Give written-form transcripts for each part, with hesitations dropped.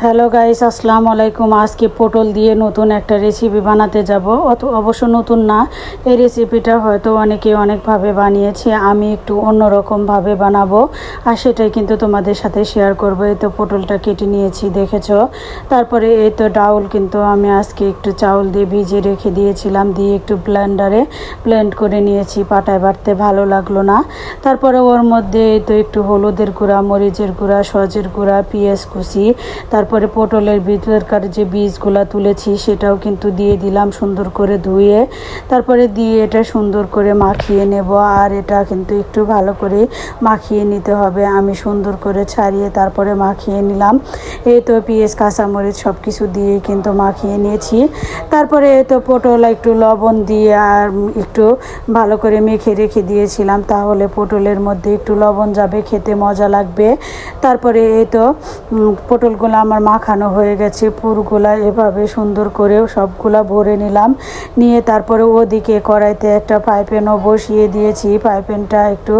Hello guys, আসসালামু আলাইকুম। আজকে পটল দিয়ে নতুন একটা রেসিপি বানাতে যাব। অবশ্য নতুন না, এই রেসিপিটা হয়তো অনেকে অনেকভাবে বানিয়েছে, আমি একটু অন্যরকমভাবে বানাবো আর সেটাই কিন্তু তোমাদের সাথে শেয়ার করব। এই তো পটলটা কেটে নিয়েছি, দেখেছো। তারপরে এই তো ডাউল কিন্তু আমি আজকে একটু চাউল দিয়ে ভিজিয়ে রেখে দিয়েছিলাম, দিয়ে একটু ব্লেন্ডারে ব্লেন্ড করে নিয়েছি, পাটায় বাটতে ভালো লাগলো না। তারপরে ওর মধ্যে এই তো একটু হলুদের গুঁড়া, মরিচের গুঁড়া, সজের গুঁড়া, পেঁয়াজ কুচি, তারপরে পটলের ভিতরকার যে বীজগুলো তুলেছি সেটাও কিন্তু দিয়ে দিলাম সুন্দর করে ধুয়ে। তারপরে দিয়ে এটা সুন্দর করে মাখিয়ে নেব, আর এটা কিন্তু একটু ভালো করে মাখিয়ে নিতে হবে। আমি সুন্দর করে ছাড়িয়ে তারপরে মাখিয়ে নিলাম। এই তো পেঁয়াজ, কাঁচামরিচ সব কিছু দিয়ে কিন্তু মাখিয়ে নিয়েছি। তারপরে এই তো পটল একটু লবণ দিয়ে আর একটু ভালো করে মেখে রেখে দিয়েছিলাম, তাহলে পটলের মধ্যে একটু লবণ যাবে, খেতে মজা লাগবে। তারপরে এই তো পটলগুলো আমার মাখানো হয়ে গেছে, পুরগুলা এভাবে সুন্দর করে সবগুলা ভরে নিলাম। নিয়ে তারপরে ওদিকে কড়াইতে একটা ফ্রাই প্যানও বসিয়ে দিয়েছি। ফ্রাই প্যানটা একটু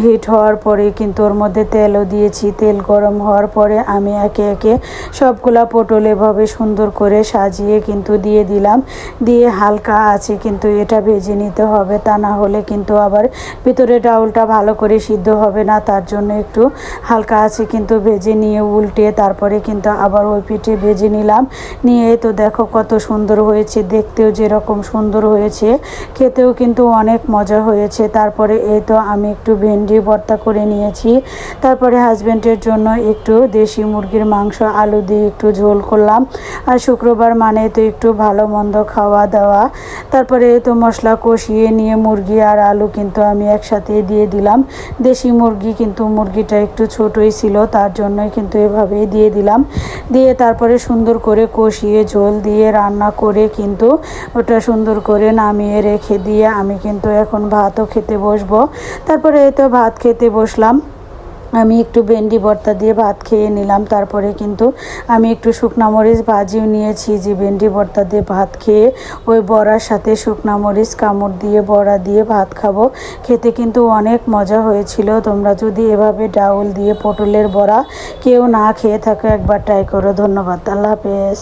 হিট হওয়ার পরে কিন্তু ওর মধ্যে তেলও দিয়েছি। তেল গরম হওয়ার পরে আমি একে একে সবগুলা পটল এভাবে সুন্দর করে সাজিয়ে কিন্তু দিয়ে দিলাম। দিয়ে হালকা আছে কিন্তু এটা ভেজে নিতে হবে, তা না হলে কিন্তু আবার ভিতরে ডাউলটা ভালো করে সিদ্ধ হবে না। তার জন্য একটু হালকা আছে কিন্তু ভেজে নিয়ে উল্টে তারপরে কিন্তু আবার ওই পিঠে ভেজে নিলাম। নিয়ে তো দেখো কত সুন্দর হয়েছে, দেখতেও যেরকম সুন্দর হয়েছে, খেতেও কিন্তু অনেক মজা হয়েছে। তারপরে এই তো আমি একটু ভেন্ডি ভর্তা করে নিয়েছি। তারপরে হাজব্যান্ডের জন্য একটু দেশি মুরগির মাংস আলু দিয়ে একটু ঝোল করলাম। আর শুক্রবার মানে তো একটু ভালো মন্দ খাওয়া দাওয়া। তারপরে এই তো মশলা কষিয়ে নিয়ে মুরগি আর আলু কিন্তু আমি একসাথে দিয়ে দিলাম। দেশি মুরগি কিন্তু মুরগিটা একটু ছোটই ছিল, তার জন্যই কিন্তু এভাবেই দিয়ে দিলাম। দিয়ে তারপরে সুন্দর করে কষিয়ে ঝোল দিয়ে রান্না করে কিন্তু ওটা সুন্দর করে নামিয়ে রেখে দিয়ে আমি কিন্তু এখন ভাতও খেতে বসবো। তারপরে এই তো ভাত খেতে বসলাম। আমি একটু ভেন্ডি ভর্তা দিয়ে ভাত খেয়ে নিলাম। তারপরে কিন্তু আমি একটু শুকনা মরিচ ভাজিও নিয়েছি, যে ভেন্ডি ভর্তা দিয়ে ভাত খেয়ে ওই বড়ার সাথে শুকনা মরিচ কামড় দিয়ে বড়া দিয়ে ভাত খাবো। খেতে কিন্তু অনেক মজা হয়েছিল। তোমরা যদি এভাবে ডাউল দিয়ে পটলের বড়া কেউ না খেয়ে থাকো, একবার ট্রাই করো। ধন্যবাদ, আল্লাহ হাফেজ।